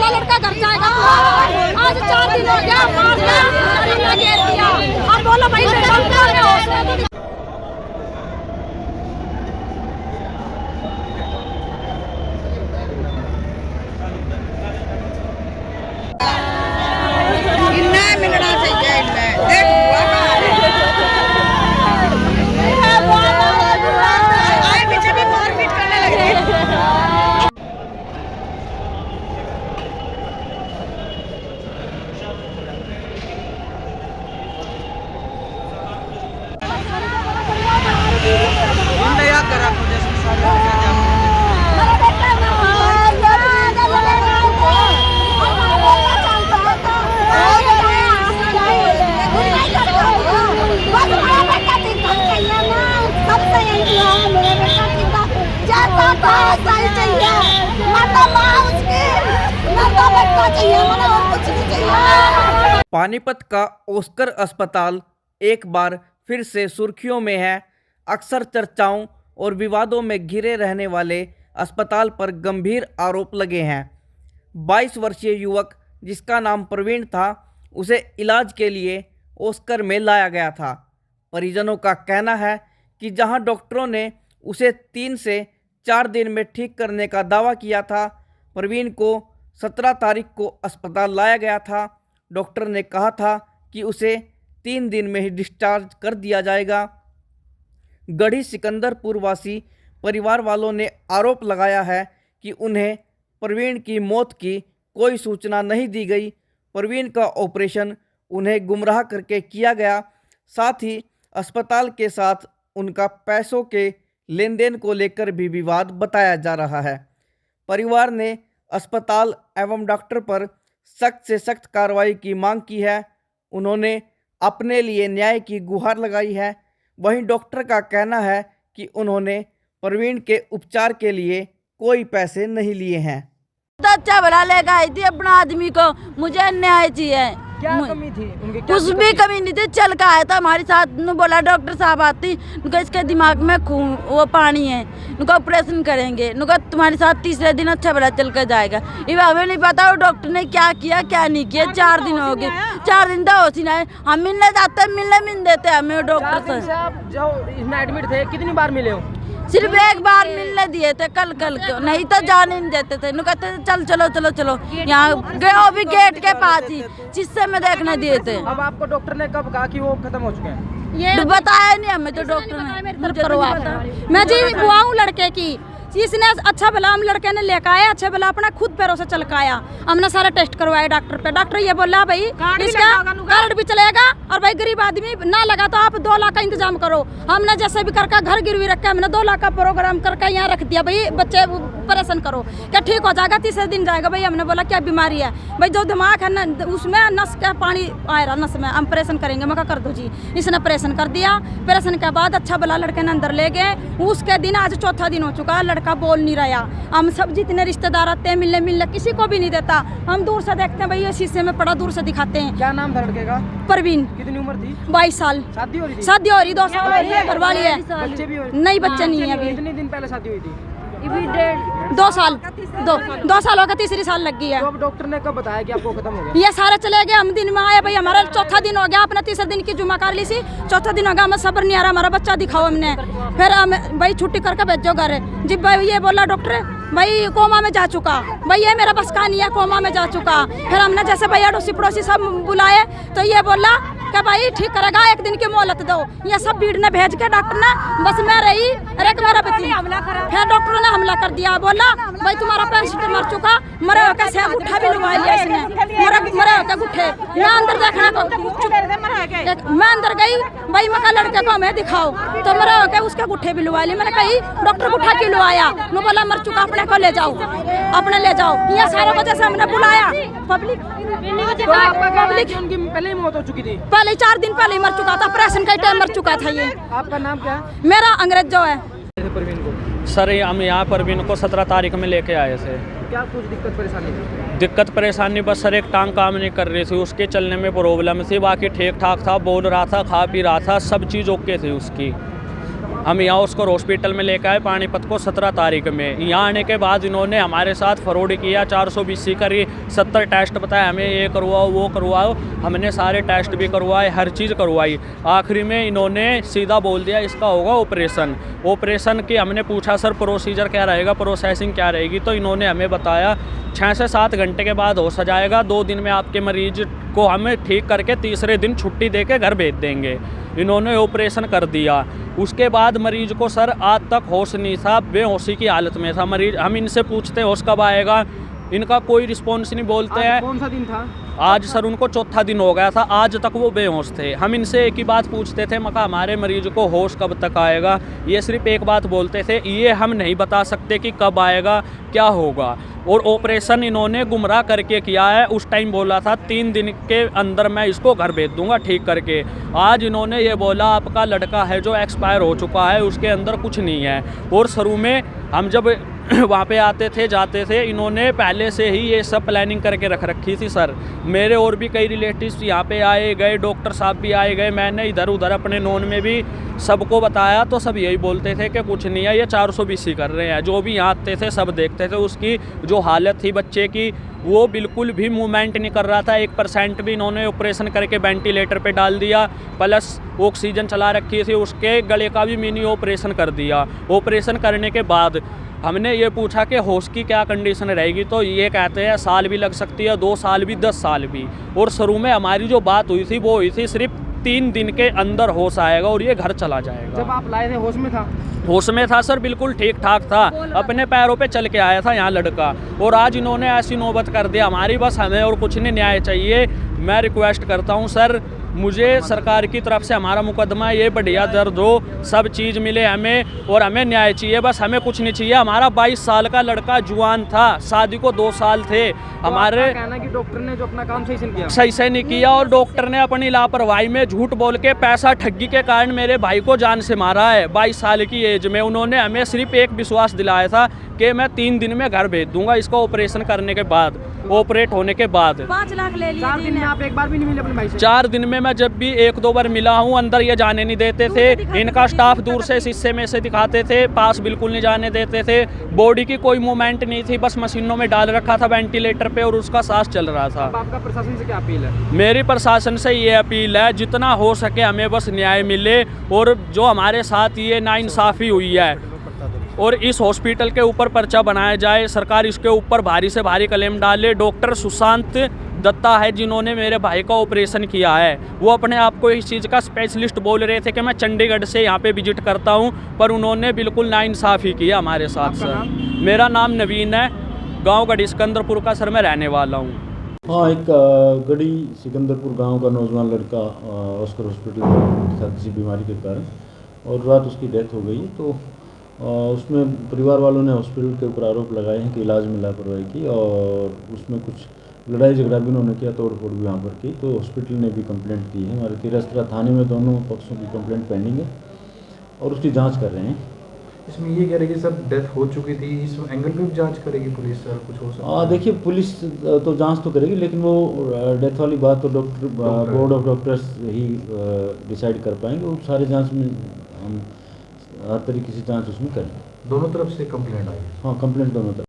लड़का घर जाएगा। आज 4 दिन हो गया, मार दिया और बोलो भाई मिलना चाहिए पीछे भी मारपीट करने लगे। पानीपत का ऑस्कर अस्पताल एक बार फिर से सुर्खियों में है। अक्सर चर्चाओं और विवादों में घिरे रहने वाले अस्पताल पर गंभीर आरोप लगे हैं। 22 वर्षीय युवक जिसका नाम प्रवीण था, उसे इलाज के लिए ऑस्कर में लाया गया था। परिजनों का कहना है कि जहां डॉक्टरों ने उसे 3 से 4 दिन में ठीक करने का दावा किया था, प्रवीण को 17 तारीख को अस्पताल लाया गया था। डॉक्टर ने कहा था कि उसे 3 दिन में ही डिस्चार्ज कर दिया जाएगा। गढ़ी सिकंदरपुर वासी परिवार वालों ने आरोप लगाया है कि उन्हें प्रवीण की मौत की कोई सूचना नहीं दी गई। प्रवीण का ऑपरेशन उन्हें गुमराह करके किया गया। साथ ही अस्पताल के साथ उनका पैसों के लेन देन को लेकर भी विवाद बताया जा रहा है। परिवार ने अस्पताल एवं डॉक्टर पर सख्त से सख्त कार्रवाई की मांग की है। उन्होंने अपने लिए न्याय की गुहार लगाई है। वहीं डॉक्टर का कहना है कि उन्होंने प्रवीण के उपचार के लिए कोई पैसे नहीं लिए हैं। तो अच्छा भला लेकर आई थी अपना आदमी को, मुझे न्याय चाहिए। क्या कमी थी उनकी? कुछ भी कमी नहीं थी, चल का आया था हमारे साथ। बोला डॉक्टर साहब आती, इसके दिमाग में खून वो पानी है, उनका ऑपरेशन करेंगे, उनका तुम्हारे साथ तीसरे दिन अच्छा भला चल कर जाएगा। ये हमें नहीं पता वो डॉक्टर ने क्या किया क्या नहीं किया। 4 दिन हो गए, 4 दिन तो होशी ना। हम मिलने जाते मिलने देते हमें डॉक्टर से। जो इसमें एडमिट थे कितनी बार मिले हो? सिर्फ एक बार मिलने दिए थे, कल को, नहीं तो जाने नहीं देते थे। कहते थे चल चलो यहाँ गए, वो भी गेट के पास ही जिससे में देखने दिए थे। अब आपको डॉक्टर ने कब कहा कि वो खत्म हो चुके हैं? ये बताया नहीं हमें तो डॉक्टर ने। मैं जी बुआ हूँ लड़के की। इसने अच्छा भला हम लड़के ने लेकर आया, अच्छा भला अपना खुद पैरों से चल के आया। हमने सारा टेस्ट करवाया डॉक्टर पे। डॉक्टर ये बोला भाई इसका कार्ड भी चलेगा और भाई गरीब आदमी ना लगा तो आप 2 लाख का इंतजाम करो। हमने जैसे भी करके घर गिरवी रखा, हमने 2 लाख का प्रोग्राम करके यहाँ रख दिया। भाई बच्चे ऑपरेशन करो, क्या ठीक हो जाएगा, तीसरे दिन जाएगा। भाई हमने बोला क्या बीमारी है? भाई जो दिमाग है न, उसमें नस का पानी आ रहा, नस में हम ऑपरेशन करेंगे। मैं कर दो जी। इसने ऑपरेशन कर दिया। ऑपरेशन के बाद अच्छा भला लड़के ने अंदर ले गए। उसके दिन आज 4था दिन हो चुका, लड़का बोल नहीं रहा। हम सब जितने रिश्तेदार आते हैं मिलने किसी को भी नहीं देता। हम दूर से देखते हैं, भाई ये शीशे में पड़ा, दूर से दिखाते हैं। क्या नाम था लड़के का? प्रवीण। कितनी उम्र थी? 22 साल। शादी हो रही थी? शादी हो रही, 2 साल हो रही है, घरवाली है। बच्चे भी हो? नहीं बच्चे नहीं है अभी। कितने दिन पहले शादी हुई थी? 2 साल, 2 सालों का तीसरी साल लग गई है। तो अब डॉक्टर ने कब बताया कि आपको खत्म हो गया? ये सारे चले गए, हम दिन में आए। भाई हमारा 4था दिन हो गया, अपना तीसरे दिन की जुम्मा कर ली सी। 4था दिन हो गया, हमें सब्र नहीं आ रहा। हमारा बच्चा दिखाओ हमने, फिर हम भाई छुट्टी करके भेजो घर। जी भाई ये बोला डॉक्टर भाई कोमा में जा चुका। भाई ये मेरा बस का नहीं है, कोमा में जा चुका। फिर हमने जैसे भाई अड़ोसी पड़ोसी सब बुलाए तो ये बोला कि भाई ठीक करेगा, 1 दिन की मोहलत दो। ये सब भीड़ ने भेज के डॉक्टर ने, बस मैं रही अरे मेरा बच्ची। फिर डॉक्टर ने हमला कर दिया, बोला भाई तुम्हारा पेशेंट मर चुका, मरे होकर से गुट्ठा भी लुभा लिया इसने, मरे होकर गुट्ठे। मैं अंदर देखने को, मैं अंदर गई, भाई मैं लड़के को हमें दिखाओ, तो मरे होकर उसके गुट्ठे भी लुभा लिए। मैंने कही डॉक्टर गुट्ठा क्यों लुभाया? वो बोला मर चुका, अपने को ले जाओ, अपने ले जाओ। ये सारा वजह से हमने बुलाया पब्लिक। उनकी पहले ही मौत हो चुकी थी? पहले 4 दिन पहले मर चुका था, ऑपरेशन का टाइम मर चुका था ये। आपका नाम क्या है? मेरा अंग्रेज जो है। प्रवीण को सर हम यहाँ पर भी इनको 17 तारीख में लेके आए थे। क्या कुछ दिक्कत परेशानी थी? दिक्कत परेशानी बस सर एक टांग काम नहीं कर रही थी, उसके चलने में प्रॉब्लम थी, बाकी ठीक ठाक था, बोल रहा था, खा पी रहा था, सब चीज़ ओके थी उसकी। हम यहाँ उसको हॉस्पिटल में लेकर आए पानीपत को 17 तारीख में। यहाँ आने के बाद इन्होंने हमारे साथ फ्रॉड किया, 420 करी, 70 टेस्ट बताए हमें, ये करवाओ वो करवाओ। हमने सारे टेस्ट भी करवाए, हर चीज़ करवाई। आखिरी में इन्होंने सीधा बोल दिया इसका होगा ऑपरेशन। ऑपरेशन की हमने पूछा सर प्रोसीजर क्या रहेगा, प्रोसेसिंग क्या रहेगी, तो इन्होंने हमें बताया 6 से 7 घंटे के बाद हो जाएगा, 2 दिन में आपके मरीज को हमें ठीक करके तीसरे दिन छुट्टी दे के घर भेज देंगे। इन्होंने ऑपरेशन कर दिया। उसके बाद मरीज को सर आज तक होश नहीं था, बेहोशी की हालत में था मरीज। हम इनसे पूछते होश कब आएगा, इनका कोई रिस्पॉन्स नहीं बोलते हैं। कौन सा दिन था? आज सर उनको 4था दिन हो गया था, आज तक वो बेहोश थे। हम इनसे एक ही बात पूछते थे, मका हमारे मरीज को होश कब तक आएगा। ये सिर्फ एक बात बोलते थे, ये हम नहीं बता सकते कि कब आएगा क्या होगा। और ऑपरेशन इन्होंने गुमराह करके किया है। उस टाइम बोला था 3 दिन के अंदर मैं इसको घर भेज दूंगा ठीक करके। आज इन्होंने ये बोला आपका लड़का है जो एक्सपायर हो चुका है, उसके अंदर कुछ नहीं है। और शुरू में हम जब वहाँ पे आते थे जाते थे, इन्होंने पहले से ही ये सब प्लानिंग करके रख रखी थी सर। मेरे और भी कई रिलेटिव्स यहाँ पे आए गए, डॉक्टर साहब भी आए गए, मैंने इधर उधर अपने नोन में भी सबको बताया, तो सब यही बोलते थे कि कुछ नहीं है, ये 420 कर रहे हैं। जो भी यहाँ आते थे सब देखते थे उसकी जो हालत थी बच्चे की, वो बिल्कुल भी मूवमेंट नहीं कर रहा था 1% भी। इन्होंने ऑपरेशन करके वेंटिलेटर पे डाल दिया, प्लस ऑक्सीजन चला रखी थी, उसके गले का भी मिनी ऑपरेशन कर दिया। ऑपरेशन करने के बाद हमने ये पूछा कि होश की क्या कंडीशन रहेगी, तो ये कहते हैं साल भी लग सकती है, 2 साल भी, 10 साल भी। और शुरू में हमारी जो बात हुई थी वो हुई थी सिर्फ 3 दिन के अंदर होश आएगा और ये घर चला जाएगा। जब आप लाए थे होश में था? होश में था सर, बिल्कुल ठीक ठाक था, अपने पैरों पे चल के आया था यहाँ लड़का। और आज इन्होंने ऐसी नौबत कर दिया हमारी, बस हमें और कुछ नहीं, न्याय चाहिए। मैं रिक्वेस्ट करता हूँ सर, मुझे सरकार की तरफ से हमारा मुकदमा ये बढ़िया दर्द हो, सब चीज़ मिले हमें और हमें न्याय चाहिए, बस हमें कुछ नहीं चाहिए। हमारा 22 साल का लड़का जुआन था, शादी को 2 साल थे। हमारे कहना कि डॉक्टर ने जो अपना काम सही से नहीं किया, सही से नहीं किया, और डॉक्टर ने अपनी लापरवाही में झूठ बोल के पैसा ठगी के कारण मेरे भाई को जान से मारा है 22 साल की एज में। उन्होंने हमें सिर्फ एक विश्वास दिलाया था कि मैं 3 दिन में घर भेज दूंगा इसको ऑपरेशन करने के बाद, ऑपरेट होने के बाद। 5 लाख ले लिए 4 दिन में आप एक बार भी नहीं मिले अपने भाई से? 4 दिन में मैं जब भी 1-2 बार मिला हूँ, अंदर ये जाने नहीं देते थे। इनका स्टाफ दूर से शीशे में से दिखाते थे, पास बिल्कुल नहीं जाने देते थे। बॉडी की कोई मूवमेंट नहीं थी, बस मशीनों में डाल रखा था वेंटिलेटर पे और उसका सांस चल रहा था। अब आपका प्रशासन से क्या अपील है? मेरी प्रशासन से ये अपील है, जितना हो सके हमें बस न्याय मिले, और जो हमारे साथ ये नाइंसाफ़ी हुई है और इस हॉस्पिटल के ऊपर पर्चा बनाया जाए, सरकार इसके ऊपर भारी से भारी क्लेम डाले। डॉक्टर सुशांत दत्ता है जिन्होंने मेरे भाई का ऑपरेशन किया है, वो अपने आप को इस चीज़ का स्पेशलिस्ट बोल रहे थे कि मैं चंडीगढ़ से यहाँ पे विजिट करता हूँ, पर उन्होंने बिल्कुल नाइंसाफ़ी किया हमारे साथ। सर मेरा नाम नवीन है, गाँव गढ़ी सिकंदरपुर का सर मैं रहने वाला हूँ। हाँ, एक गढ़ी सिकंदरपुर गांव का नौजवान लड़का ऑस्कर हॉस्पिटल में था किसी बीमारी के कारण, और रात उसकी डेथ हो गई। तो उसमें परिवार वालों ने हॉस्पिटल के ऊपर आरोप लगाए हैं कि इलाज में लापरवाही की, और उसमें कुछ लड़ाई झगड़ा भी उन्होंने किया, तोड़ फोड़ भी वहाँ पर की। तो हॉस्पिटल ने भी कंप्लेंट दी है। हमारे तिरस्त्रा थाने में दोनों पक्षों की कंप्लेंट पेंडिंग है और उसकी जाँच कर रहे हैं। इसमें ये कह रहे कि सर डेथ हो चुकी थी, इस एंगल पे भी जांच करेगी पुलिस, सर कुछ हो सकता है? देखिए, पुलिस तो जांच तो करेगी, लेकिन वो डेथ वाली बात तो doctor board of doctors he decide कर पाएंगे। वो सारे जांच में हम हर तरीके से जांच उसमें करेंगे। दोनों तरफ से कंप्लेंट आई? हाँ, कंप्लेंट दोनों तरफ।